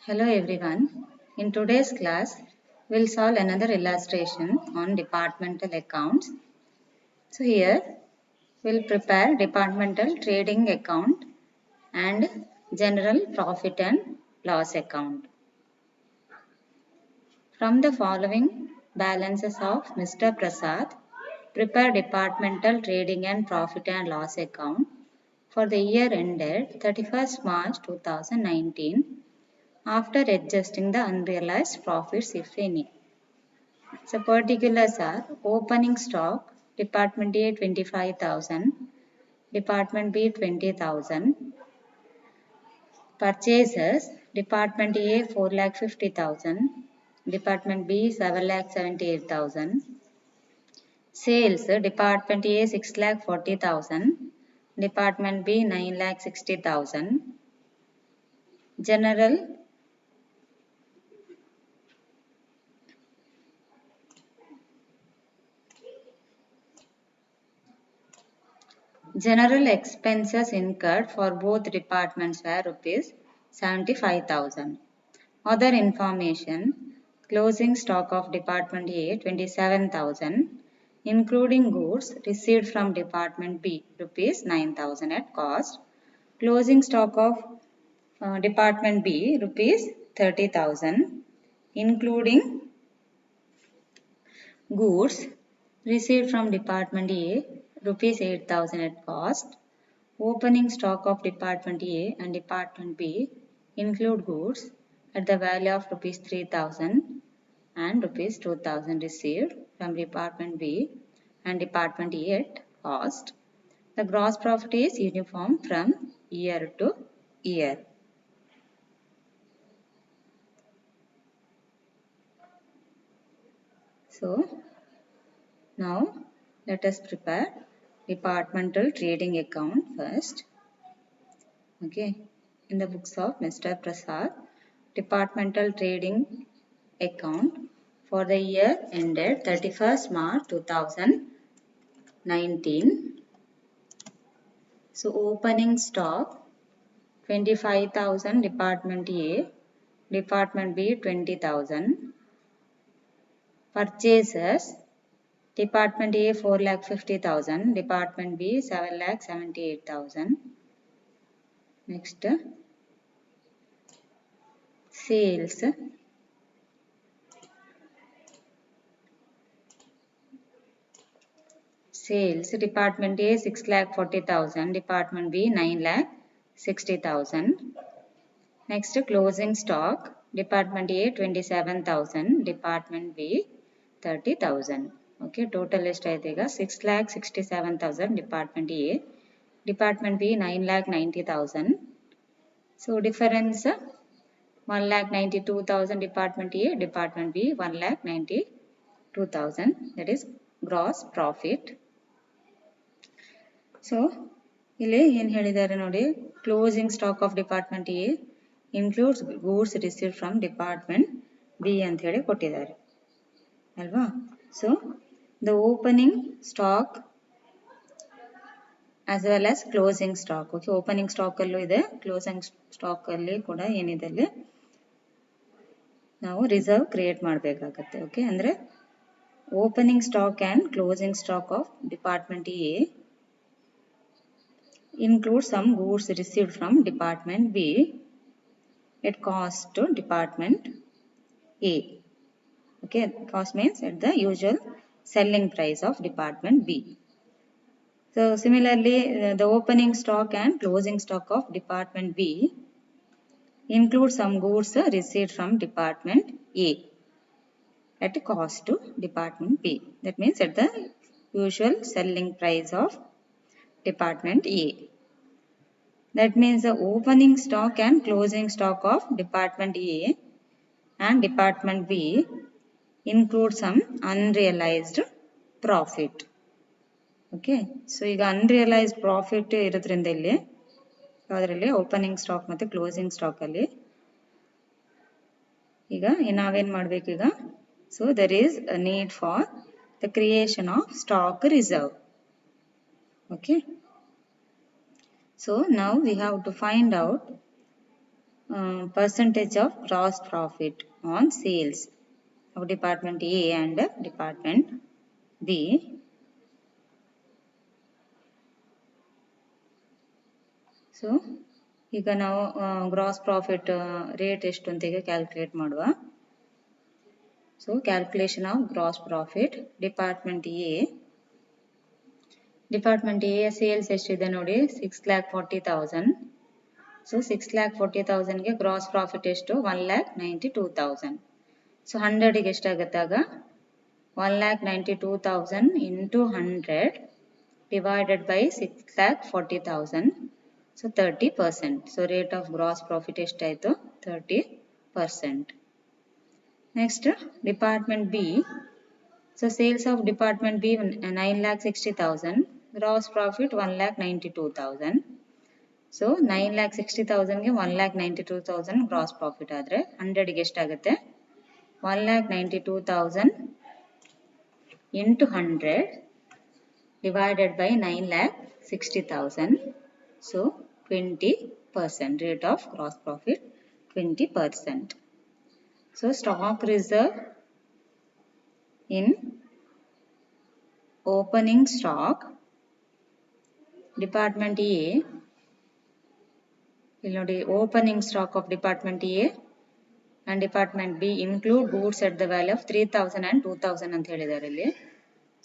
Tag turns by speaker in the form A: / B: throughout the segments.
A: Hello everyone. In today's class, we'll solve another illustration on departmental accounts. So here, we'll prepare departmental trading account and general profit and loss account. From the following balances of Mr. Prasad, prepare departmental trading and profit and loss account for the year ended 31st March 2019 after adjusting the unrealized profits if any. So particulars are opening stock, Department A 25,000, Department B 20,000, purchases, Department A 4,50,000, Department B 7,78,000, sales, Department A 6,40,000, Department B 9,60,000, general General expenses incurred for both departments were rupees 75,000. Other information, closing stock of Department A 27,000, including goods received from Department B rupees 9,000 at cost. Closing stock of Department B rupees 30,000, including goods received from Department A rupees 8,000 at cost. Opening stock of Department A and Department B include goods at the value of rupees 3,000 and rupees 2,000 received from Department B and Department A at cost. The gross profit is uniform from year to year. So, now let us prepare departmental trading account first. Okay, in the books of Mr. Prasad, departmental trading account for the year ended 31st March 2019. So opening stock 25,000 Department A, Department B 20,000. Purchases Department A 4,50,000, Department B 7,78,000. Next, sales. Sales Department A 6,40,000, Department B 9,60,000. Next, closing stock Department A 27,000, Department B 30,000. Okay, total list aayega 6,67,000 Department A, Department B 9,90,000. So difference 1,92,000 Department A, Department B 1,92,000. That is gross profit. So ಇಲ್ಲಿ ಏನು ಹೇಳಿದ್ದಾರೆ ನೋಡಿ, closing stock of Department A includes goods received from Department B ಅಂತ ಹೇಳಿ ಕೊಟ್ಟಿದ್ದಾರೆ ಅಲ್ವಾ. So the opening stock as well as closing stock. Okay, opening stock ಅಲ್ಲೂ ಇದೆ, closing stock ಅಲ್ಲಿ ಕೂಡ ಏನಿದೆ ಅಲ್ಲಿ ನಾವು ರಿಸರ್ವ್ ಕ್ರಿಯೇಟ್ ಮಾಡಬೇಕಾಗುತ್ತೆ. ಓಕೆ, ಅಂದರೆ opening stock and closing stock of department A include some goods received from Department B at cost to Department A. Okay, cost means at the usual selling price of Department B. So similarly, the opening stock and closing stock of Department B include some goods received from Department A at cost to Department B. That means at the usual selling price of Department A. That means the opening stock and closing stock of Department A and Department B include some unrealized profit. Okay, so ಈಗ unrealized profit ಇರೋದ್ರಿಂದ ಇಲ್ಲಿ ಅದರಲ್ಲಿ opening stock ಮತ್ತು closing stock ಅಲ್ಲಿ ಈಗ ನಾವೇನು ಮಾಡಬೇಕು ಈಗ, so there is a need for the creation of stock reserve. Okay, so now we have to find out percentage of gross profit on sales of department A and department B. So ಈಗ ನಾವು gross profit rate ಎಷ್ಟು ಅಂತ ಈಗ calculate ಮಾಡುವ. So calculation of gross profit department A sales ಎಷ್ಟಿದೆ ನೋಡಿ 6,40,000. So 6,40,000ಗೆ gross profit ಎಷ್ಟು 1,92,000. ಸೊ 100ಗೆ ಎಷ್ಟಾಗುತ್ತಾಗ 1,92,000 into 100 divided by 6,40,000. So 30%. So rate of gross profit ಎಷ್ಟಾಯಿತು 30%. Next department B. So sales of department B 9,60,000. Gross profit 1,92,000. So 9,60,000ಗೆ 1,92,000 gross profit ಆದರೆ 100ಗೆ ಎಷ್ಟಾಗುತ್ತೆ 1,92,000 into 100 divided by 9,60,000. So 20%. Rate of gross profit 20%. So stock reserve in opening stock department A. ಇಲ್ಲಿ ನೋಡಿ opening stock of department A and department B include goods at the value of 3,000 and 2,000 ಅಂತ ಹೇಳಿದ್ದಾರೆ ಇಲ್ಲಿ.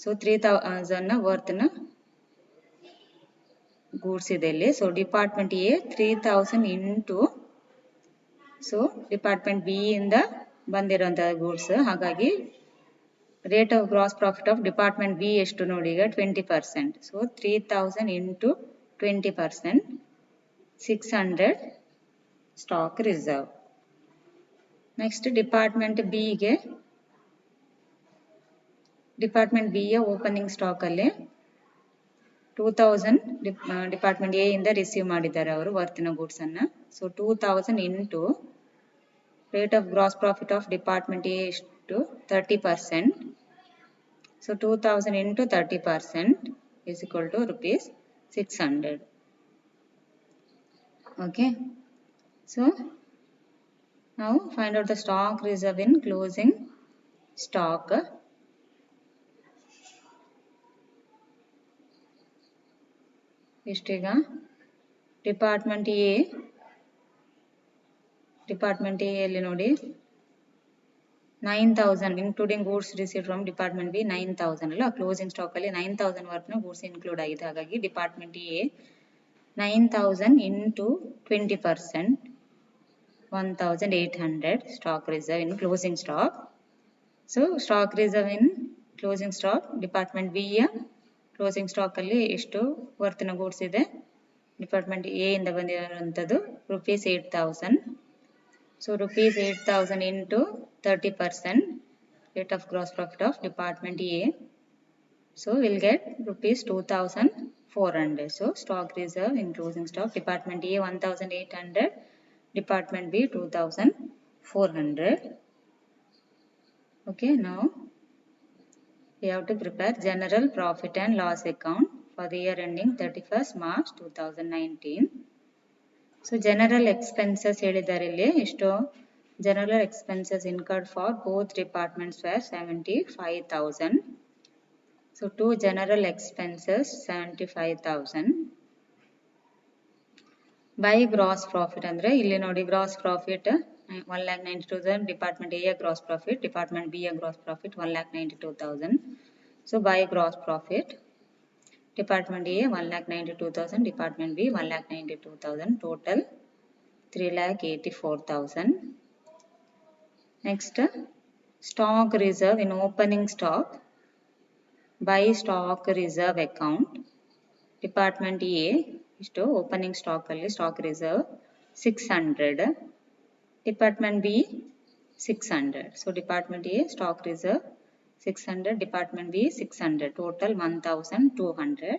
A: So 3,000 ವರ್ತ್ನ goods ಇದೆ ಇಲ್ಲಿ. So department A 3,000 into so department B ಇಂದ ಬಂದಿರೋಂಥ goods. ಹಾಗಾಗಿ rate of gross profit of department B ಎಷ್ಟು ನೋಡಿ ಈಗ 20%. So 3,000 into 20% 600 stock reserve. Next department ಬಿಯ ಓಪನಿಂಗ್ ಸ್ಟಾಕ್ ಅಲ್ಲಿ 2,000 ಡಿಪಾರ್ಟ್ಮೆಂಟ್ ಎ ಇಂದ ರಿಸೀವ್ ಮಾಡಿದ್ದಾರೆ ಅವರು ವರ್ತಿನ ಗೂಡ್ಸ್ ಅನ್ನ. So 2,000 into rate of gross profit of department A ಎಷ್ಟು 30%. So 2,000 into 30% is equal to rupees 600. Okay. So now find out the stock reserve in closing stock. ಎಷ್ಟೀಗ department A ಅಲ್ಲಿ ನೋಡಿ 9,000 including goods received from department B 9,000 ಅಲ್ಲ. Closing stock ಅಲ್ಲಿ 9,000 ವರ್ತ್ನ goods include ಆಗಿದೆ. ಹಾಗಾಗಿ department A 9,000 into 20% 1,800 stock reserve in closing stock. So stock reserve in closing stock department B ಯ closing stock ಅಲ್ಲಿ ಎಷ್ಟು ವರ್ತಿನ ಗೂಡ್ಸ್ ಇದೆ ಡಿಪಾರ್ಟ್ಮೆಂಟ್ ಎ ಇಂದ ಬಂದಿರುವಂಥದ್ದು rupees 8,000. So rupees 8,000 into 30% rate of gross profit of department A. So we'll get rupees 2,400. So stock reserve in closing stock department A 1,800, department B 2,400. Okay, now we have to prepare general profit and loss account for the year ending 31st March 2019. So general expenses ಹೇಳಿದ್ದಾರೆ ಇಲ್ಲಿ ಎಷ್ಟು general expenses incurred for both departments were 75,000. So two general expenses 75,000 by gross profit ಅಂದ್ರೆ ಇಲ್ಲಿ ನೋಡಿ gross profit 1,92,000 department A gross profit department B gross profit 1,92,000. So by gross profit department A 1,92,000 department B 1,92,000 total 3,84,000. Next stock reserve in opening stock by stock reserve account department A ಇಷ್ಟು opening stock ಅಲ್ಲಿ stock reserve 600 department B 600. So department A stock reserve 600 department B 600 total 1,200.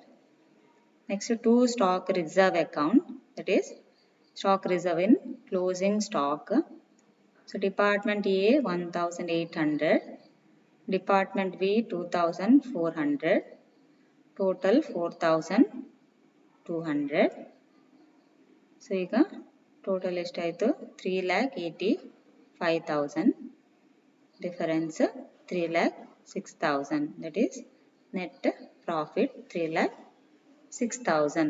A: Next to stock reserve account that is stock reserve in closing stock. So department A 1,800 department B 2,400 total 4,200. So ಈಗ total ಎಷ್ಟಾಯಿತು 3,85,000 difference 3,06,000 that is net profit 3,06,000